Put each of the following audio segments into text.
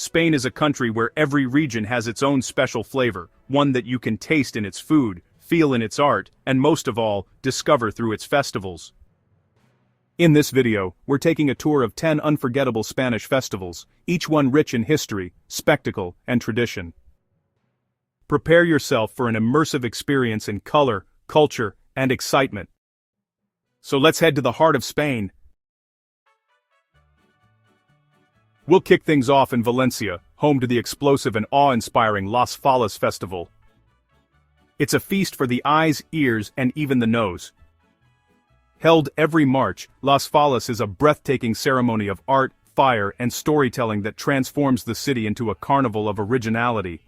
Spain is a country where every region has its own special flavor, one that you can taste in its food, feel in its art, and most of all, discover through its festivals. In this video, we're taking a tour of 10 unforgettable Spanish festivals, each one rich in history, spectacle, and tradition. Prepare yourself for an immersive experience in color, culture, and excitement. So let's head to the heart of Spain. We'll kick things off in Valencia, home to the explosive and awe-inspiring Las Fallas festival. It's a feast for the eyes, ears, and even the nose. Held every March, Las Fallas is a breathtaking ceremony of art, fire, and storytelling that transforms the city into a carnival of originality.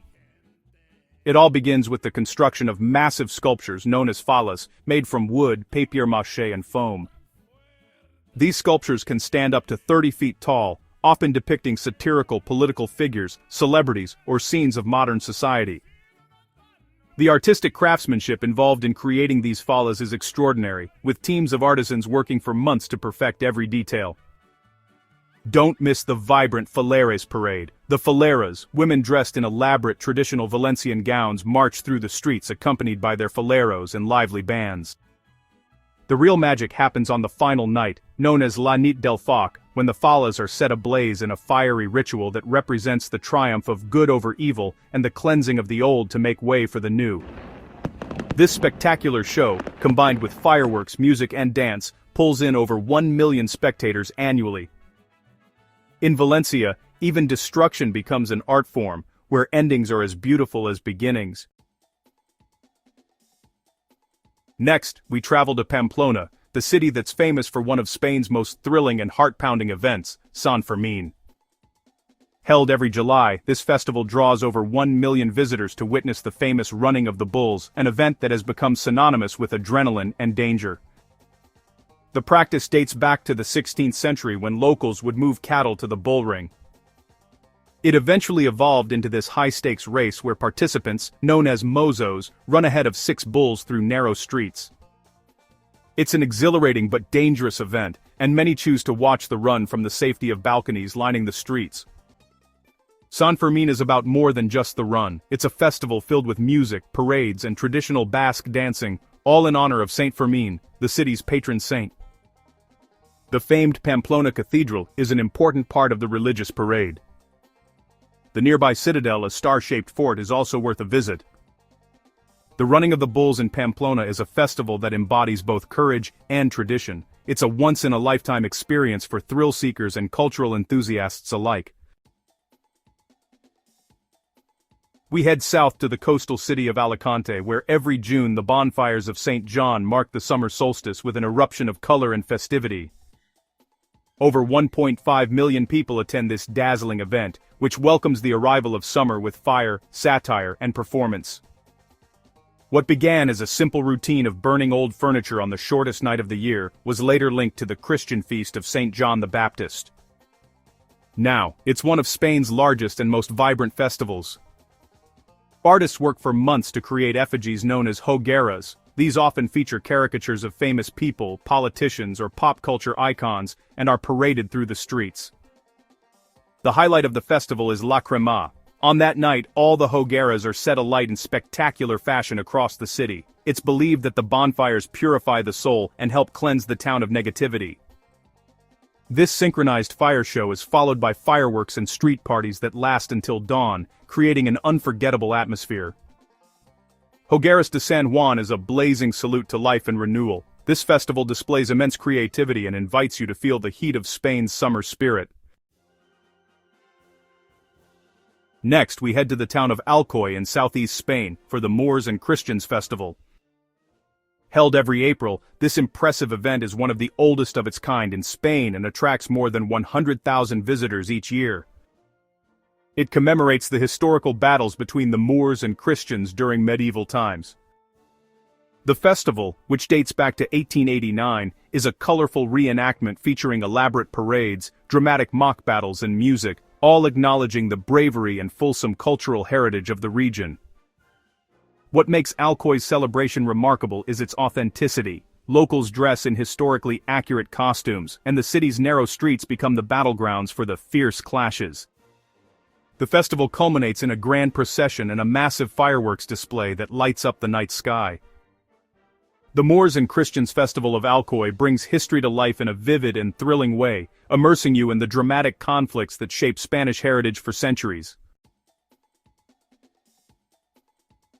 It all begins with the construction of massive sculptures known as fallas, made from wood, papier-mâché, and foam. These sculptures can stand up to 30 feet tall, often depicting satirical political figures, celebrities, or scenes of modern society. The artistic craftsmanship involved in creating these fallas is extraordinary, with teams of artisans working for months to perfect every detail. Don't miss the vibrant Falleres parade. The falleras, women dressed in elaborate traditional Valencian gowns, march through the streets accompanied by their falleros and lively bands. The real magic happens on the final night, known as La Nit del Foc, when the fallas are set ablaze in a fiery ritual that represents the triumph of good over evil and the cleansing of the old to make way for the new. This spectacular show, combined with fireworks, music, and dance, pulls in over 1 million spectators annually. In Valencia, even destruction becomes an art form, where endings are as beautiful as beginnings. Next, we travel to Pamplona, the city that's famous for one of Spain's most thrilling and heart-pounding events, San Fermín. Held every July, this festival draws over 1 million visitors to witness the famous running of the bulls, an event that has become synonymous with adrenaline and danger. The practice dates back to the 16th century when locals would move cattle to the bull ring. It eventually evolved into this high-stakes race where participants, known as mozos, run ahead of 6 bulls through narrow streets. It's an exhilarating but dangerous event, and many choose to watch the run from the safety of balconies lining the streets. San Fermín is about more than just the run. It's a festival filled with music, parades, and traditional Basque dancing, all in honor of Saint Fermín, the city's patron saint. The famed Pamplona Cathedral is an important part of the religious parade. The nearby citadel, a star-shaped fort, is also worth a visit. The running of the bulls in Pamplona is a festival that embodies both courage and tradition. It's a once-in-a-lifetime experience for thrill-seekers and cultural enthusiasts alike. We head south to the coastal city of Alicante, where every June the bonfires of St. John mark the summer solstice with an eruption of color and festivity. Over 1.5 million people attend this dazzling event, which welcomes the arrival of summer with fire, satire, and performance. What began as a simple routine of burning old furniture on the shortest night of the year was later linked to the Christian feast of St. John the Baptist. Now, it's one of Spain's largest and most vibrant festivals. Artists work for months to create effigies known as Hogueras. These often feature caricatures of famous people, politicians, or pop culture icons, and are paraded through the streets. The highlight of the festival is La Crema. On that night, all the Hogueras are set alight in spectacular fashion across the city. It's believed that the bonfires purify the soul and help cleanse the town of negativity. This synchronized fire show is followed by fireworks and street parties that last until dawn, creating an unforgettable atmosphere. Hogueras de San Juan is a blazing salute to life and renewal. This festival displays immense creativity and invites you to feel the heat of Spain's summer spirit. Next, we head to the town of Alcoy in southeast Spain for the Moors and Christians Festival. Held every April, this impressive event is one of the oldest of its kind in Spain and attracts more than 100,000 visitors each year. It commemorates the historical battles between the Moors and Christians during medieval times. The festival, which dates back to 1889, is a colorful reenactment featuring elaborate parades, dramatic mock battles and music, all acknowledging the bravery and fulsome cultural heritage of the region. What makes Alcoy's celebration remarkable is its authenticity. Locals dress in historically accurate costumes, and the city's narrow streets become the battlegrounds for the fierce clashes. The festival culminates in a grand procession and a massive fireworks display that lights up the night sky. The Moors and Christians Festival of Alcoy brings history to life in a vivid and thrilling way, immersing you in the dramatic conflicts that shape Spanish heritage for centuries.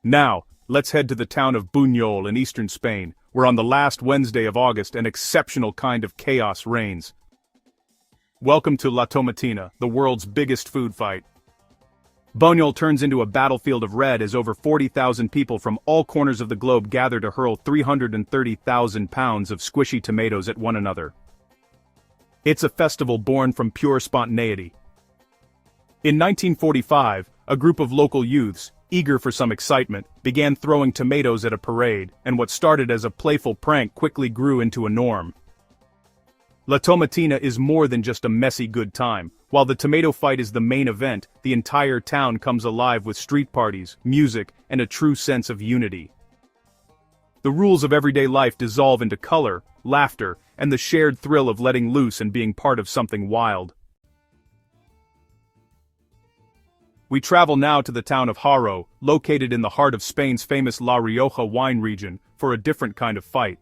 Now, let's head to the town of Buñol in eastern Spain, where on the last Wednesday of August an exceptional kind of chaos reigns. Welcome to La Tomatina, the world's biggest food fight. Buñol turns into a battlefield of red as over 40,000 people from all corners of the globe gather to hurl 330,000 pounds of squishy tomatoes at one another. It's a festival born from pure spontaneity. In 1945, a group of local youths, eager for some excitement, began throwing tomatoes at a parade, and what started as a playful prank quickly grew into a norm. La Tomatina is more than just a messy good time. While the tomato fight is the main event, the entire town comes alive with street parties, music, and a true sense of unity. The rules of everyday life dissolve into color, laughter, and the shared thrill of letting loose and being part of something wild. We travel now to the town of Haro, located in the heart of Spain's famous La Rioja wine region, for a different kind of fight.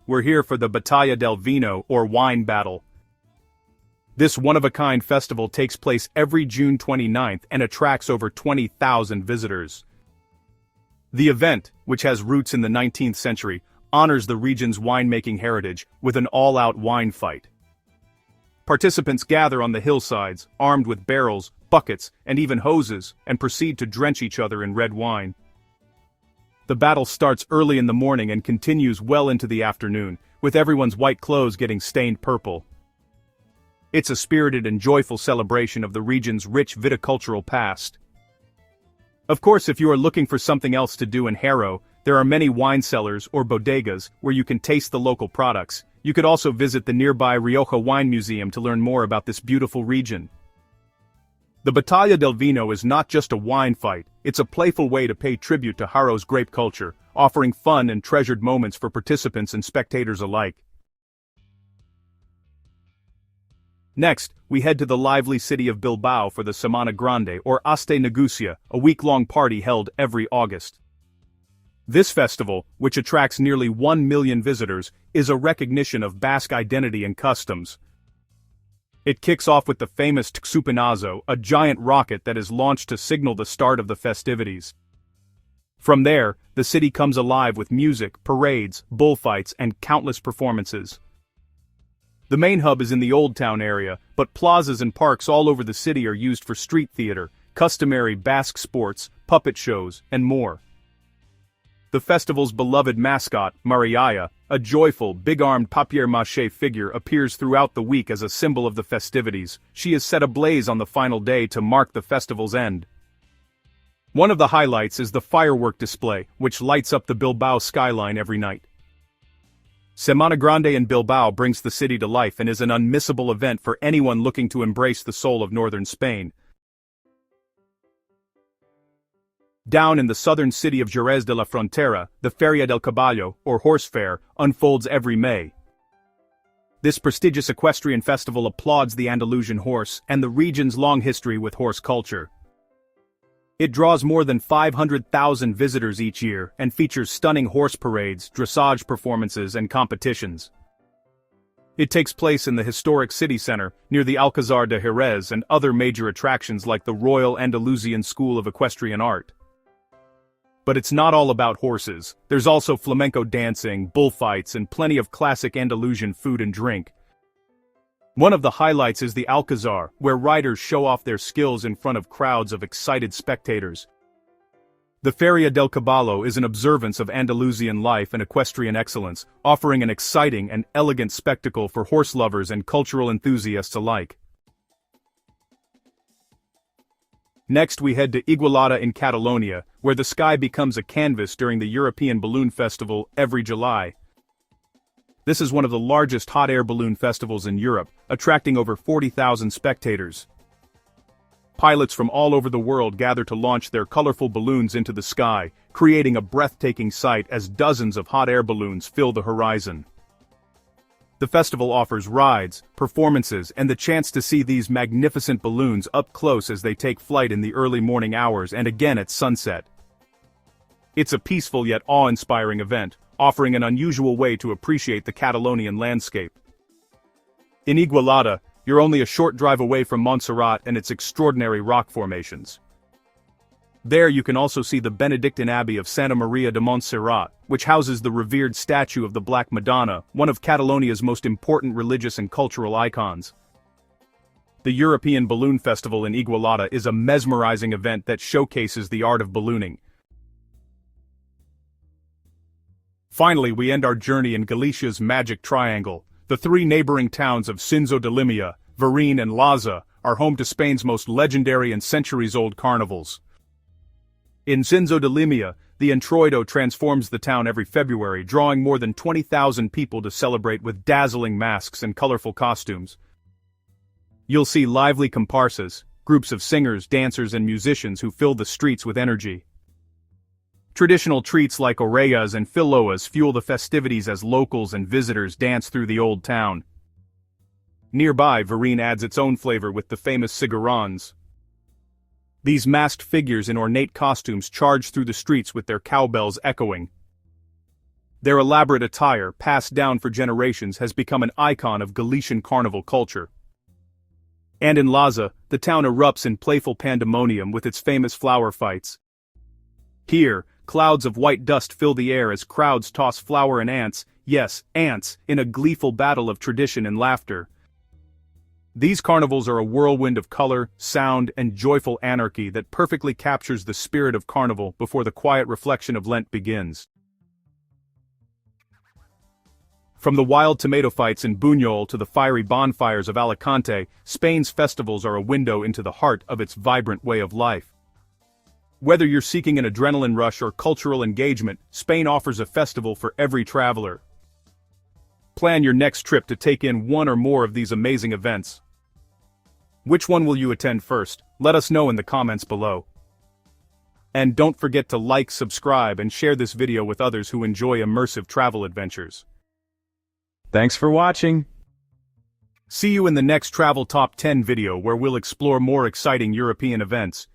We're here for the Batalla del Vino, or wine battle. This one-of-a-kind festival takes place every June 29th and attracts over 20,000 visitors. The event, which has roots in the 19th century, honors the region's winemaking heritage with an all-out wine fight. Participants gather on the hillsides, armed with barrels, buckets, and even hoses, and proceed to drench each other in red wine. The battle starts early in the morning and continues well into the afternoon, with everyone's white clothes getting stained purple. It's a spirited and joyful celebration of the region's rich viticultural past. Of course, if you are looking for something else to do in Haro, there are many wine cellars or bodegas where you can taste the local products. You could also visit the nearby Rioja Wine Museum to learn more about this beautiful region. The Batalla del Vino is not just a wine fight, it's a playful way to pay tribute to Haro's grape culture, offering fun and treasured moments for participants and spectators alike. Next, we head to the lively city of Bilbao for the Semana Grande or Aste Nagusia, a week-long party held every August. This festival, which attracts nearly 1 million visitors, is a recognition of Basque identity and customs. It kicks off with the famous Txupinazo, a giant rocket that is launched to signal the start of the festivities. From there, the city comes alive with music, parades, bullfights, and countless performances. The main hub is in the Old Town area, but plazas and parks all over the city are used for street theater, customary Basque sports, puppet shows, and more. The festival's beloved mascot, Mariaya, a joyful, big-armed papier-mâché figure, appears throughout the week as a symbol of the festivities. She is set ablaze on the final day to mark the festival's end. One of the highlights is the firework display, which lights up the Bilbao skyline every night. Semana Grande in Bilbao brings the city to life and is an unmissable event for anyone looking to embrace the soul of northern Spain. Down in the southern city of Jerez de la Frontera, the Feria del Caballo, or horse fair, unfolds every May. This prestigious equestrian festival applauds the Andalusian horse and the region's long history with horse culture. It draws more than 500,000 visitors each year and features stunning horse parades, dressage performances, and competitions. It takes place in the historic city center, near the Alcázar de Jerez and other major attractions like the Royal Andalusian School of Equestrian Art. But it's not all about horses. There's also flamenco dancing, bullfights, and plenty of classic Andalusian food and drink. One of the highlights is the Alcázar, where riders show off their skills in front of crowds of excited spectators. The Feria del Caballo is an observance of Andalusian life and equestrian excellence, offering an exciting and elegant spectacle for horse lovers and cultural enthusiasts alike. Next we head to Igualada in Catalonia, where the sky becomes a canvas during the European Balloon Festival every July. This is one of the largest hot air balloon festivals in Europe, attracting over 40,000 spectators. Pilots from all over the world gather to launch their colorful balloons into the sky, creating a breathtaking sight as dozens of hot air balloons fill the horizon. The festival offers rides, performances, and the chance to see these magnificent balloons up close as they take flight in the early morning hours and again at sunset. It's a peaceful yet awe-inspiring event, offering an unusual way to appreciate the Catalonian landscape. In Igualada, you're only a short drive away from Montserrat and its extraordinary rock formations. There you can also see the Benedictine Abbey of Santa Maria de Montserrat, which houses the revered statue of the Black Madonna, one of Catalonia's most important religious and cultural icons. The European Balloon Festival in Igualada is a mesmerizing event that showcases the art of ballooning. Finally, we end our journey in Galicia's Magic Triangle. The three neighboring towns of Cinzo de Limia, Verín and Laza are home to Spain's most legendary and centuries-old carnivals. In Cinzo de Limia, the Entroido transforms the town every February, drawing more than 20,000 people to celebrate with dazzling masks and colorful costumes. You'll see lively comparsas, groups of singers, dancers, and musicians who fill the streets with energy. Traditional treats like orejas and filoas fuel the festivities as locals and visitors dance through the old town. Nearby, Verín adds its own flavor with the famous cigarrons. These masked figures in ornate costumes charge through the streets with their cowbells echoing. Their elaborate attire, passed down for generations, has become an icon of Galician carnival culture. And in Laza, the town erupts in playful pandemonium with its famous flower fights. Here, clouds of white dust fill the air as crowds toss flour and ants, yes, ants, in a gleeful battle of tradition and laughter. These carnivals are a whirlwind of color, sound, and joyful anarchy that perfectly captures the spirit of carnival before the quiet reflection of Lent begins. From the wild tomato fights in Buñol to the fiery bonfires of Alicante, Spain's festivals are a window into the heart of its vibrant way of life. Whether you're seeking an adrenaline rush or cultural engagement, Spain offers a festival for every traveler. Plan your next trip to take in one or more of these amazing events. Which one will you attend first? Let us know in the comments below. And don't forget to like, subscribe, and share this video with others who enjoy immersive travel adventures. Thanks for watching. See you in the next Travel Top 10 video where we'll explore more exciting European events.